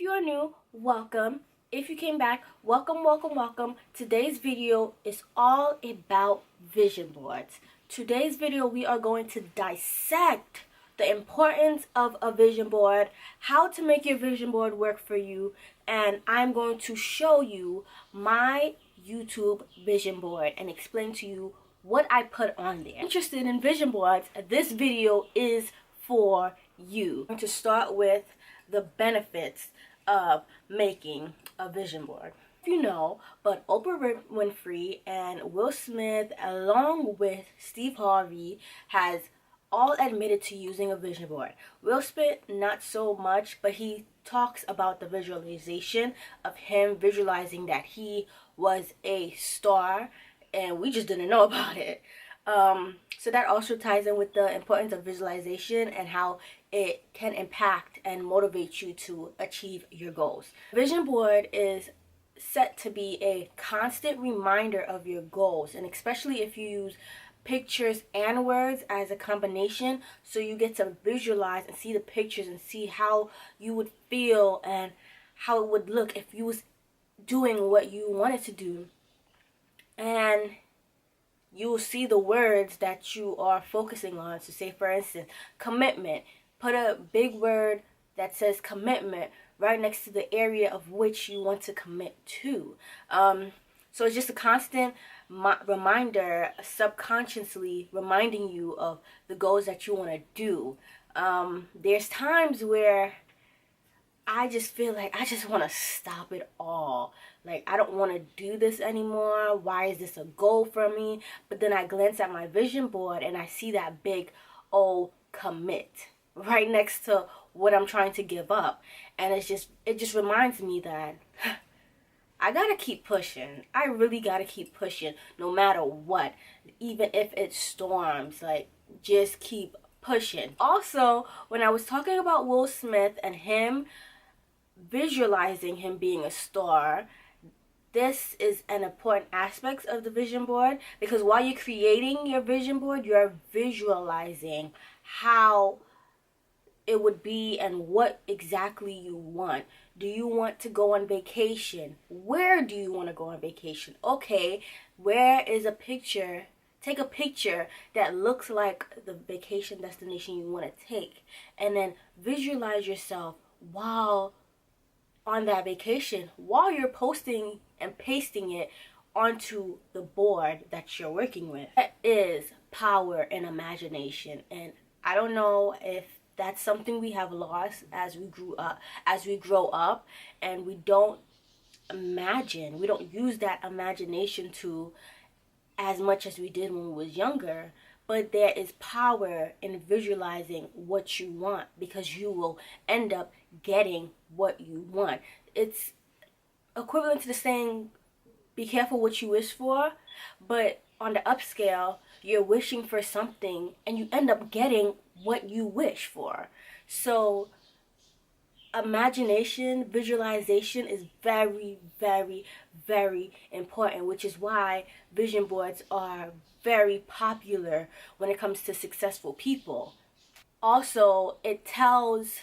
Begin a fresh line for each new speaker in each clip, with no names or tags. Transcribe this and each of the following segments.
If you are new, welcome. If you came back, welcome, welcome, welcome. Today's video is all about vision boards. Today's video, we are going to dissect the importance of a vision board, how to make your vision board work for you, and I'm going to show you my YouTube vision board and explain to you what I put on there. If you're interested in vision boards, this video is for you. I'm going to start with the benefits of making a vision board. If you know, but Oprah Winfrey and Will Smith, along with Steve Harvey, has all admitted to using a vision board. Will Smith, not so much, but he talks about the visualization of him visualizing that he was a star, and we just didn't know about it. So that also ties in with the importance of visualization and how it can impact and motivate you to achieve your goals. Vision board is set to be a constant reminder of your goals, and especially if you use pictures and words as a combination, so you get to visualize and see the pictures and see how you would feel and how it would look if you was doing what you wanted to do. And you will see the words that you are focusing on. So say, for instance, commitment. Put a big word that says commitment right next to the area of which you want to commit to. So it's just a constant reminder, subconsciously reminding you of the goals that you want to do. There's times where I just feel like I just want to stop it all. Like, I don't want to do this anymore. Why is this a goal for me? But then I glance at my vision board and I see that big old commit right next to what I'm trying to give up. And it just reminds me that I gotta keep pushing. I really gotta keep pushing no matter what. Even if it storms, like, just keep pushing. Also, when I was talking about Will Smith and him visualizing him being a star, this is an important aspect of the vision board, because while you're creating your vision board, you're visualizing how it would be and what exactly you want. Do you want to go on vacation? Where do you want to go on vacation? Okay, where is a picture? Take a picture that looks like the vacation destination you want to take, and then visualize yourself while on that vacation, while you're posting and pasting it onto the board that you're working with. That is power and imagination, and I don't know if that's something we have lost as we grow up, and we don't use that imagination to as much as we did when we was younger. But there is power in visualizing what you want, because you will end up getting what you want. It's equivalent to the saying, be careful what you wish for, but on the upscale, you're wishing for something and you end up getting what you wish for. So imagination, visualization is very, very, very important, which is why vision boards are very popular when it comes to successful people. Also, it tells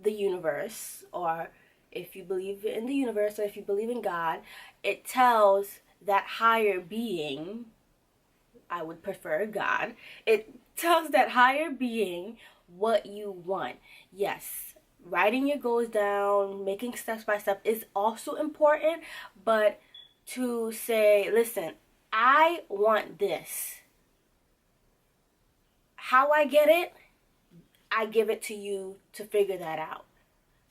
the universe, or if you believe in the universe, or if you believe in God, it tells that higher being, I would prefer God, it tells that higher being what you want. Yes, writing your goals down, making steps by step is also important, but to say, listen, I want this. How I get it, I give it to you to figure that out.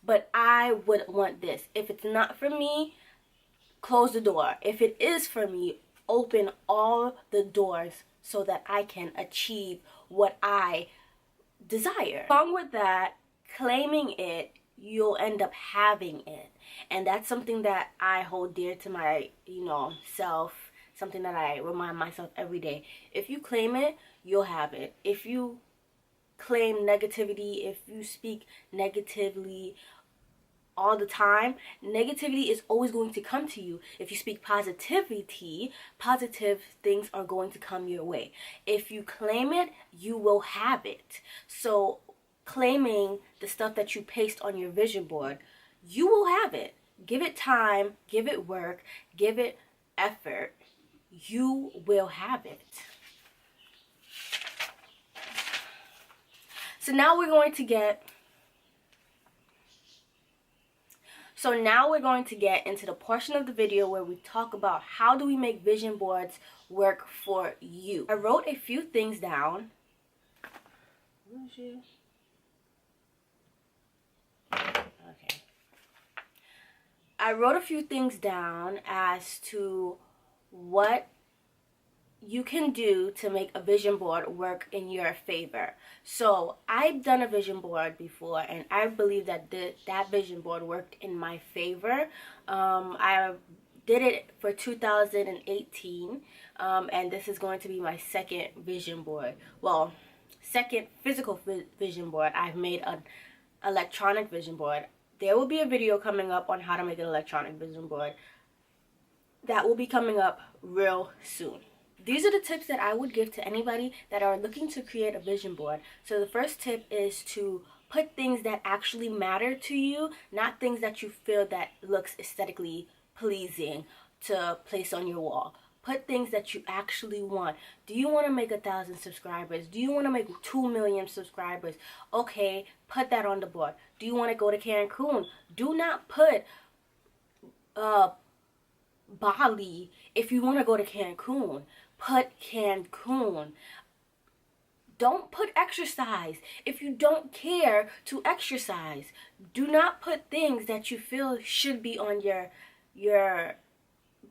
But I would want this. If it's not for me, close the door. If it is for me, open all the doors so that I can achieve what I desire. Along with that, claiming it, you'll end up having it. And that's something that I hold dear to my, self, something that I remind myself every day. If you claim it, you'll have it. If you claim negativity, if you speak negatively all the time, negativity is always going to come to you. If you speak positivity, positive things are going to come your way. If you claim it, you will have it. So claiming the stuff that you paste on your vision board, you will have it. Give it time, give it work, give it effort. You will have it. So now we're going to get into the portion of the video where we talk about how do we make vision boards work for you. I wrote a few things down. Okay. I wrote a few things down as to what you can do to make a vision board work in your favor. So I've done a vision board before, and I believe that that vision board worked in my favor. I did it for 2018, and this is going to be my second vision board. Well, second physical vision board. I've made an electronic vision board. There will be a video coming up on how to make an electronic vision board. That will be coming up real soon. These are the tips that I would give to anybody that are looking to create a vision board. So the first tip is to put things that actually matter to you, not things that you feel that looks aesthetically pleasing to place on your wall. Put things that you actually want. Do you want to make 1,000 subscribers? Do you want to make 2 million subscribers? Okay, put that on the board. Do you want to go to Cancun? Do not put Bali if you want to go to Cancun. Put Cancun. Don't put exercise if you don't care to exercise. Do not put things that you feel should be on your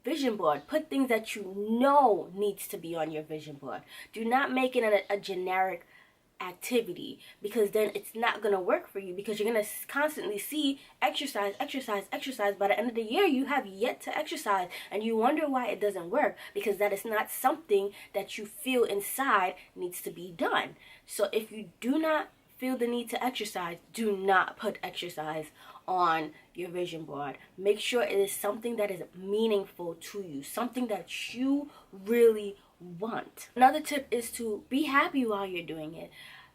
vision board. Put things that you know needs to be on your vision board. Do not make it a generic activity, because then it's not going to work for you, because you're going to constantly see exercise. By the end of the year, you have yet to exercise, and you wonder why it doesn't work, because that is not something that you feel inside needs to be done. So if you do not feel the need to exercise, do not put exercise on your vision board. Make sure it is something that is meaningful to you, something that you really want. Another tip is to be happy while you're doing it.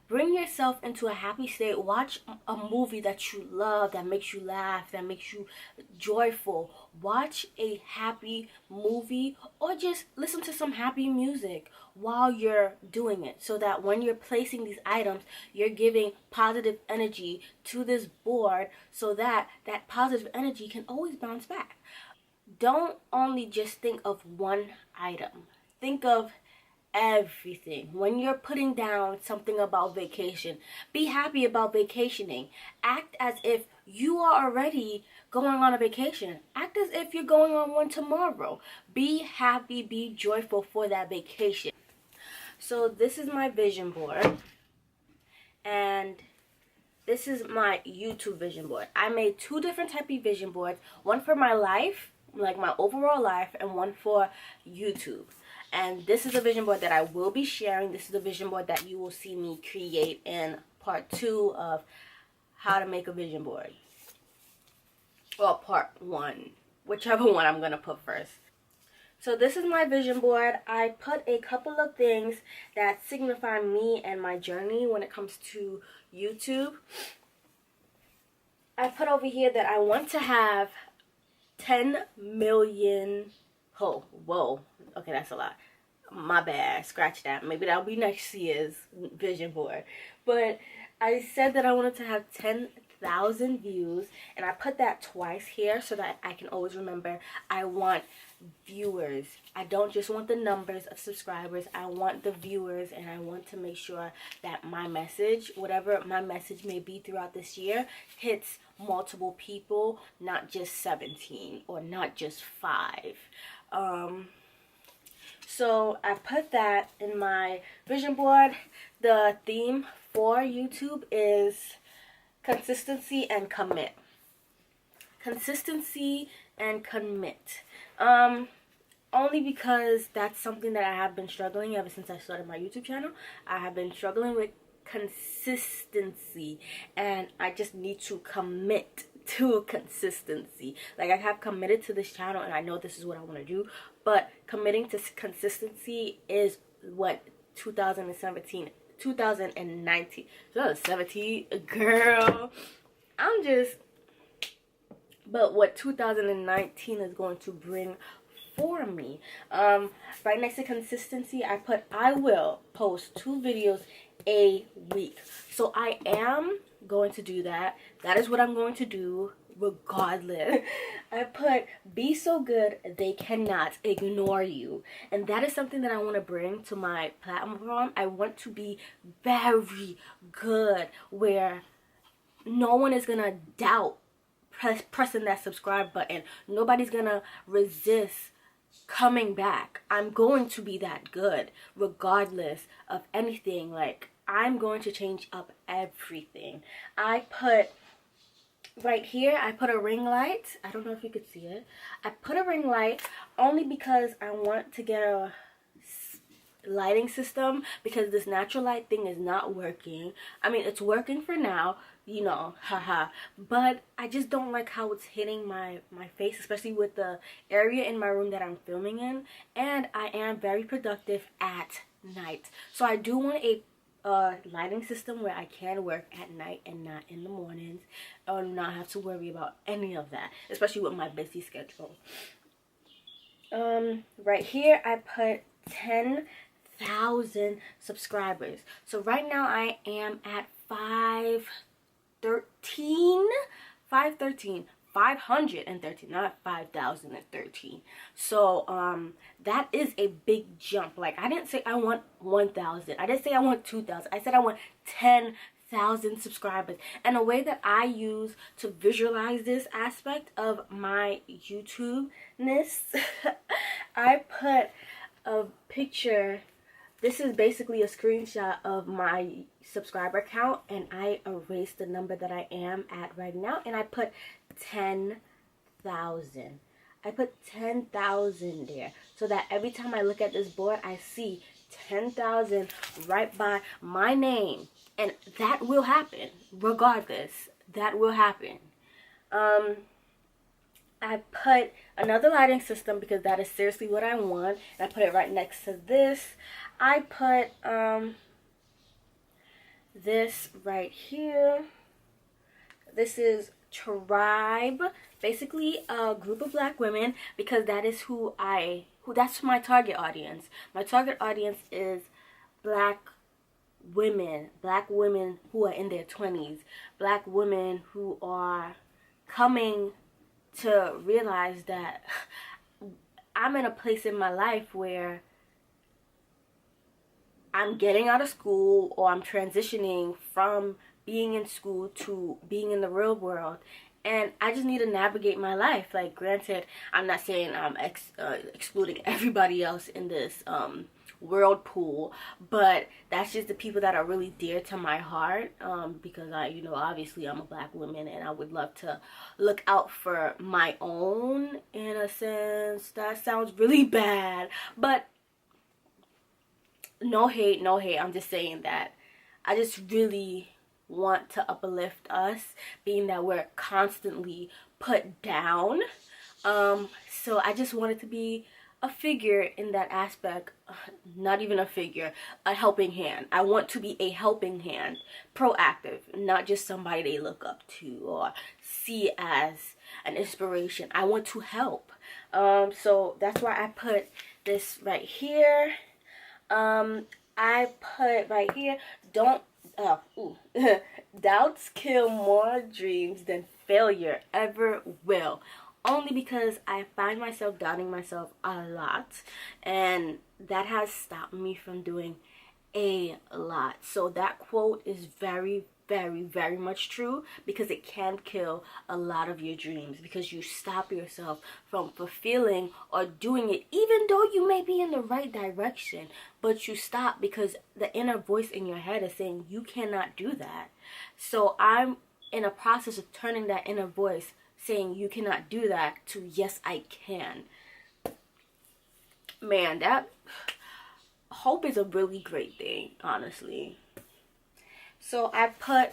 Bring yourself into a happy state. Watch a movie that you love, that makes you laugh, that makes you joyful. Watch a happy movie, or just listen to some happy music while you're doing it, so that when you're placing these items, you're giving positive energy to this board, so that that positive energy can always bounce back. Don't only just think of one item. Think of everything. When you're putting down something about vacation, be happy about vacationing. Act as if you are already going on a vacation. Act as if you're going on one tomorrow. Be happy, be joyful for that vacation. So this is my vision board, and this is my YouTube vision board. I made two different type of vision boards, one for my life, like my overall life, and one for YouTube. And this is a vision board that I will be sharing. This is the vision board that you will see me create in part 2 of how to make a vision board. Or part 1, whichever one I'm going to put first. So this is my vision board. I put a couple of things that signify me and my journey when it comes to YouTube. I put over here that I want to have 10 million... Oh, whoa. Okay, that's a lot. My bad. Scratch that. Maybe that'll be next year's vision board. But I said that I wanted to have 10,000 views, and I put that twice here so that I can always remember I want viewers. I don't just want the numbers of subscribers. I want the viewers, and I want to make sure that my message, whatever my message may be throughout this year, hits multiple people, not just 17 or not just 5. So I put that in my vision board. The theme for YouTube is consistency and commit. Consistency and commit. Only because that's something that I have been struggling ever since I started my YouTube channel. I have been struggling with consistency, and I just need to commit to consistency. Like, I have committed to this channel, and I know this is what I want to do, but committing to consistency is what 2019, girl, I'm just but what 2019 is going to bring for me. Right next to consistency, I put I will post 2 videos a week. So I am going to do that. That is what I'm going to do regardless. I put be so good they cannot ignore you, and that is something that I want to bring to my platform. I want to be very good where no one is gonna doubt pressing that subscribe button. Nobody's gonna resist coming back. I'm going to be that good regardless of anything. Like, I'm going to change up everything. I put right here, I put a ring light. I don't know if you could see it. I put a ring light only because I want to get a lighting system, because this natural light thing is not working. I mean, it's working for now, you know, haha, but I just don't like how it's hitting my face, especially with the area in my room that I'm filming in, and I am very productive at night. So I do want a lighting system where I can work at night and not in the mornings, or not have to worry about any of that, especially with my busy schedule. Right here I put 10,000 subscribers. So right now I am at 513, not 5,013. So that is a big jump. Like, I didn't say I want 1,000. I didn't say I want 2,000. I said I want 10,000 subscribers. And a way that I use to visualize this aspect of my YouTube-ness, I put a picture. This is basically a screenshot of my subscriber count, and I erased the number that I am at right now, and I put 10,000. I put 10,000 there, so that every time I look at this board, I see 10,000 right by my name, and that will happen regardless. That will happen. I put another lighting system because that is seriously what I want, and I put it right next to this. I put this right here. This is Tribe, basically a group of black women, because that is that's my target audience. My target audience is black women who are in their 20s, black women who are coming to realize that I'm in a place in my life where I'm getting out of school, or I'm transitioning from being in school to being in the real world, and I just need to navigate my life. Like, granted, I'm not saying I'm excluding everybody else in this world pool, but that's just the people that are really dear to my heart, because obviously I'm a black woman, and I would love to look out for my own, in a sense. That sounds really bad, but no hate, I'm just saying that I just really want to uplift us, being that we're constantly put down. So I just wanted to be a figure in that aspect. Not even a figure, a helping hand. I want to be a helping hand, proactive, not just somebody they look up to or see as an inspiration. I want to help. So that's why I put this right here. I put right here, doubts kill more dreams than failure ever will. Only because I find myself doubting myself a lot, and that has stopped me from doing a lot. So that quote is very, very, very much true, because it can kill a lot of your dreams, because you stop yourself from fulfilling or doing it, even though you may be in the right direction, but you stop because the inner voice in your head is saying you cannot do that. So I'm in a process of turning that inner voice saying you cannot do that to yes, I can. Man, that hope is a really great thing, honestly. So I put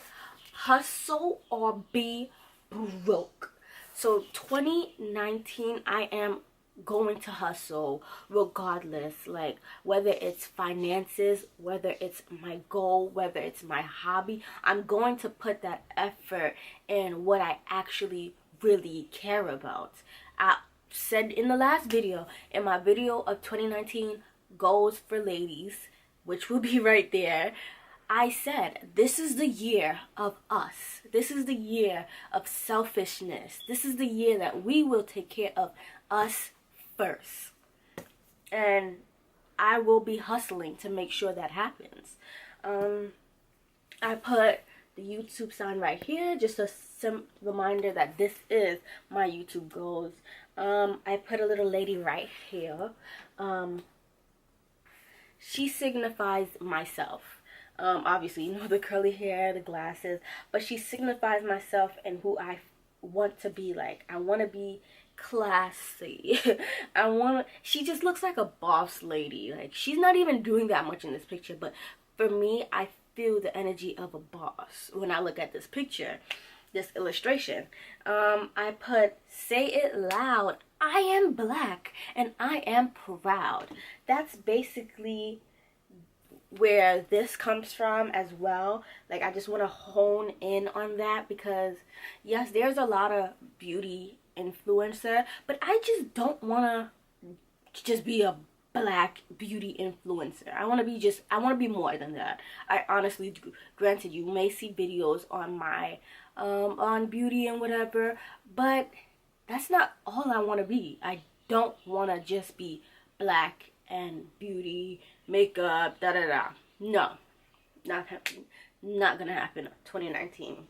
hustle or be broke. So 2019, I am going to hustle regardless, like whether it's finances, whether it's my goal, whether it's my hobby. I'm going to put that effort in what I actually really care about. I said in the last video, in my video of 2019 goals for ladies, which will be right there, I said this is the year of us. This is the year of selfishness. This is the year that we will take care of us first. And I will be hustling to make sure that happens. I put the YouTube sign right here, just a reminder that this is my YouTube goals. I put a little lady right here. She signifies myself. Obviously, you know, the curly hair, the glasses, but she signifies myself and who I want to be like. I want to be classy. She just looks like a boss lady. Like, she's not even doing that much in this picture, but for me, I feel the energy of a boss when I look at this picture, this illustration. I put, say it loud, I am black and I am proud. That's basically where this comes from as well. Like, I just want to hone in on that because yes, there's a lot of beauty influencer, but I just don't want to just be a black beauty influencer. I want to be more than that. I honestly, granted, you may see videos on my on beauty and whatever, but that's not all I want to be. I don't want to just be black and beauty, makeup, da da da. No, not happening. Not gonna happen. 2019.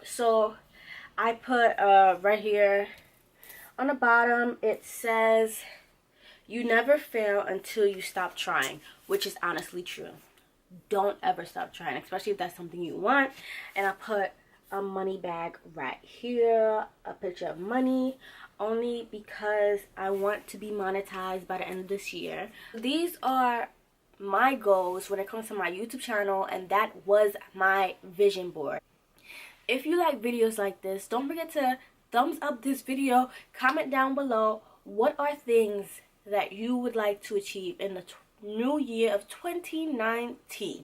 So I put right here on the bottom, it says, you never fail until you stop trying, which is honestly true. Don't ever stop trying, especially if that's something you want. And I put a money bag right here, a picture of money, only because I want to be monetized by the end of this year. These are my goals when it comes to my YouTube channel, and that was my vision board. If you like videos like this, don't forget to thumbs up this video, comment down below what are things that you would like to achieve in the new year of 2019.